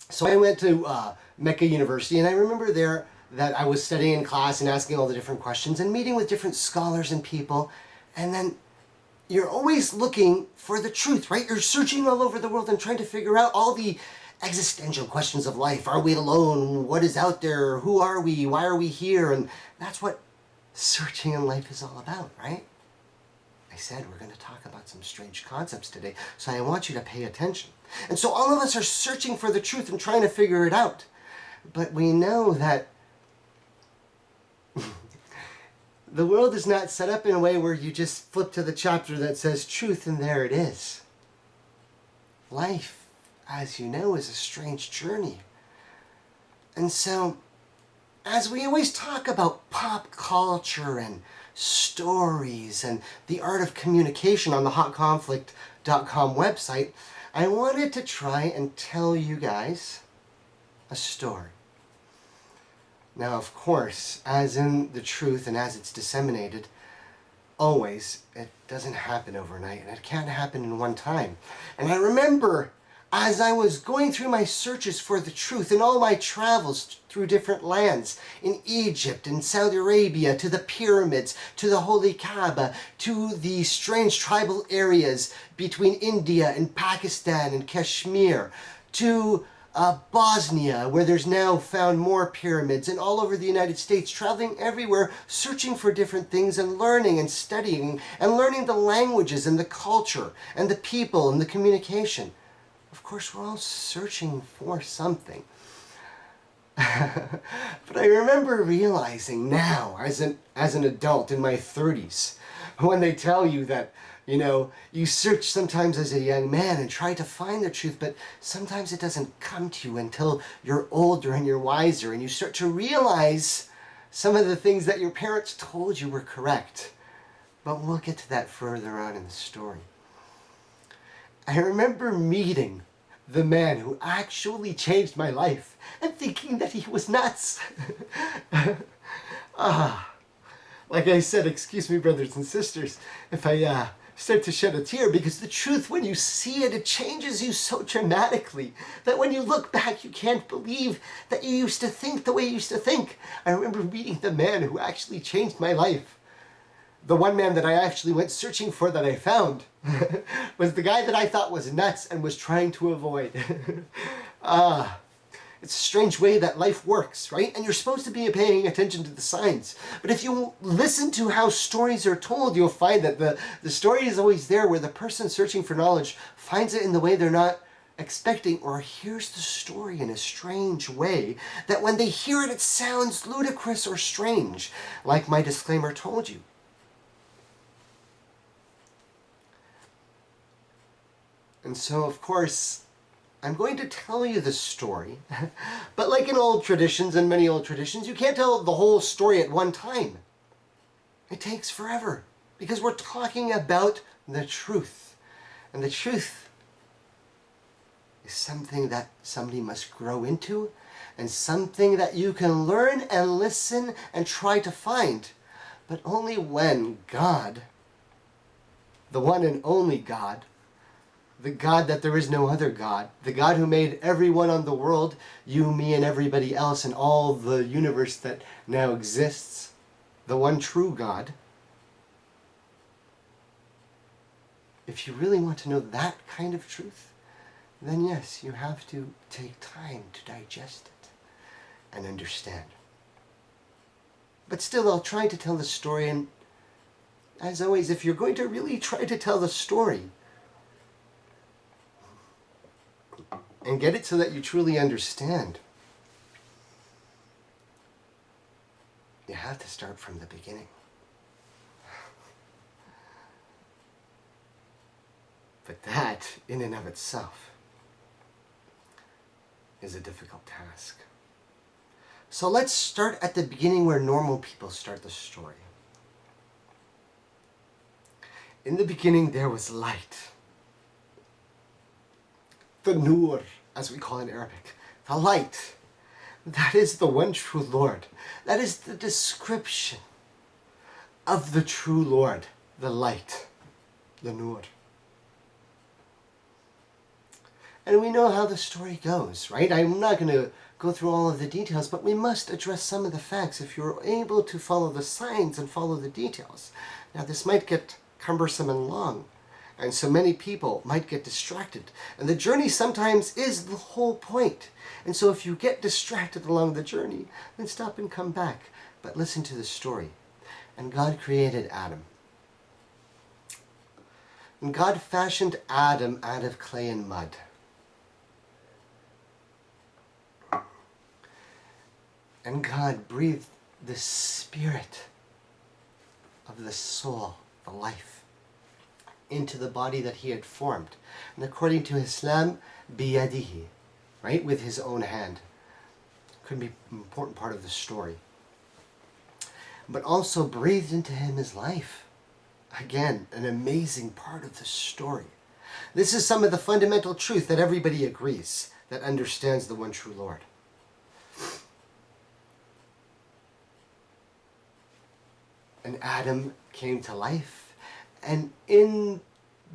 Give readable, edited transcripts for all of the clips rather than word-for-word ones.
So I went to Mecca University, and I remember there that I was studying in class and asking all the different questions and meeting with different scholars and people. And then you're always looking for the truth, right? You're searching all over the world and trying to figure out all the existential questions of life. Are we alone? What is out there? Who are we? Why are we here? And that's what searching in life is all about, right? I said we're going to talk about some strange concepts today, so I want you to pay attention. And so all of us are searching for the truth and trying to figure it out. But we know that the world is not set up in a way where you just flip to the chapter that says truth and there it is. Life, as you know, is a strange journey. And so, as we always talk about pop culture and stories and the art of communication on the hotconflict.com website, I wanted to try and tell you guys a story. Now, of course, as in the truth and as it's disseminated, always, it doesn't happen overnight, and it can't happen in one time. And I remember, as I was going through my searches for the truth in all my travels through different lands, in Egypt, in Saudi Arabia, to the pyramids, to the Holy Kaaba, to the strange tribal areas between India and Pakistan and Kashmir, to Bosnia, where there's now found more pyramids, and all over the United States, traveling everywhere, searching for different things and learning and studying and learning the languages and the culture and the people and the communication. Of course, we're all searching for something. But I remember realizing now, as an adult in my 30s, when they tell you that, you know, you search sometimes as a young man and try to find the truth, but sometimes it doesn't come to you until you're older and you're wiser and you start to realize some of the things that your parents told you were correct. But we'll get to that further on in the story. I remember meeting the man who actually changed my life and thinking that he was nuts. Like I said, excuse me, brothers and sisters, if I start to shed a tear, because the truth, when you see it, it changes you so dramatically that when you look back, you can't believe that you used to think the way you used to think. I remember meeting the man who actually changed my life. The one man that I actually went searching for that I found was the guy that I thought was nuts and was trying to avoid. It's a strange way that life works, right? And you're supposed to be paying attention to the signs. But if you listen to how stories are told, you'll find that the story is always there, where the person searching for knowledge finds it in the way they're not expecting, or hears the story in a strange way that when they hear it, it sounds ludicrous or strange, like my disclaimer told you. And so, of course, I'm going to tell you the story, but like in old traditions and many old traditions, you can't tell the whole story at one time. It takes forever, because we're talking about the truth. And the truth is something that somebody must grow into, and something that you can learn and listen and try to find, but only when God, the one and only God, the God that there is no other God, the God who made everyone on the world, you, me, and everybody else, and all the universe that now exists, the one true God. If you really want to know that kind of truth, then yes, you have to take time to digest it and understand. But still, I'll try to tell the story, and as always, if you're going to really try to tell the story, and get it so that you truly understand, you have to start from the beginning. But that, in and of itself, is a difficult task. So let's start at the beginning, where normal people start the story. In the beginning, there was light. The Nur, as we call it in Arabic, the light. That is the one true Lord. That is the description of the true Lord, the light, the Nur. And we know how the story goes, right? I'm not going to go through all of the details, but we must address some of the facts if you're able to follow the signs and follow the details. Now, this might get cumbersome and long, and so many people might get distracted. And the journey sometimes is the whole point. And so if you get distracted along the journey, then stop and come back. But listen to the story. And God created Adam. And God fashioned Adam out of clay and mud. And God breathed the spirit of the soul, the life, into the body that he had formed. And according to Islam, biyadihi, right, with his own hand. Could be an important part of the story. But also breathed into him his life. Again, an amazing part of the story. This is some of the fundamental truth that everybody agrees, that understands the one true Lord. And Adam came to life, and in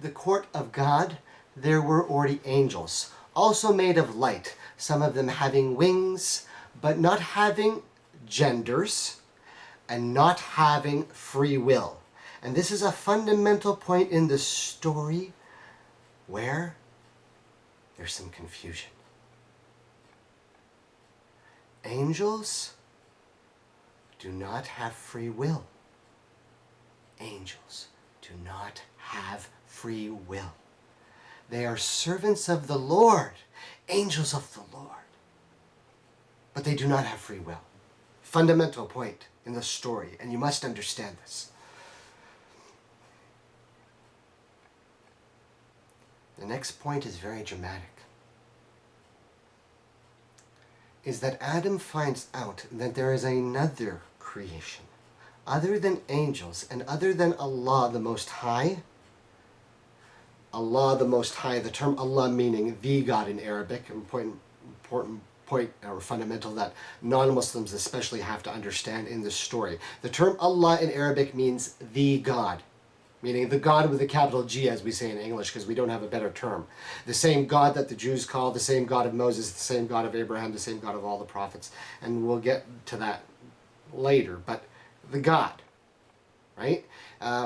the court of God there were already angels, also made of light, some of them having wings, but not having genders, and not having free will. And this is a fundamental point in the story where there's some confusion. Angels do not have free will. Angels do not have free will. They are servants of the Lord, angels of the Lord. But they do not have free will. Fundamental point in the story, and you must understand this. The next point is very dramatic. Is that Adam finds out that there is another creation, other than angels and other than Allah the Most High. Allah the Most High, the term Allah meaning the God in Arabic, important point or fundamental that non-Muslims especially have to understand in this story. The term Allah in Arabic means the God, meaning the God with a capital G, as we say in English, because we don't have a better term. The same God that the Jews call, the same God of Moses, the same God of Abraham, the same God of all the prophets. And we'll get to that later, but the God, right?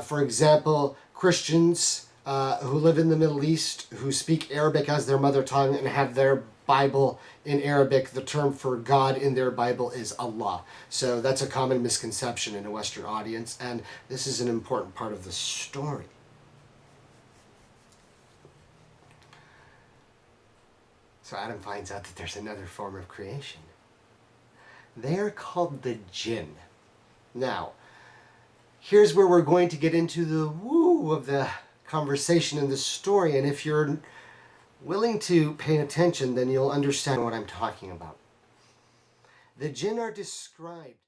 For example, Christians who live in the Middle East, who speak Arabic as their mother tongue and have their Bible in Arabic, the term for God in their Bible is Allah. So that's a common misconception in a Western audience, and this is an important part of the story. So Adam finds out that there's another form of creation. They are called the Jinn. Now, here's where we're going to get into the woo of the conversation in the story, and if you're willing to pay attention, then you'll understand what I'm talking about. The Jinn are described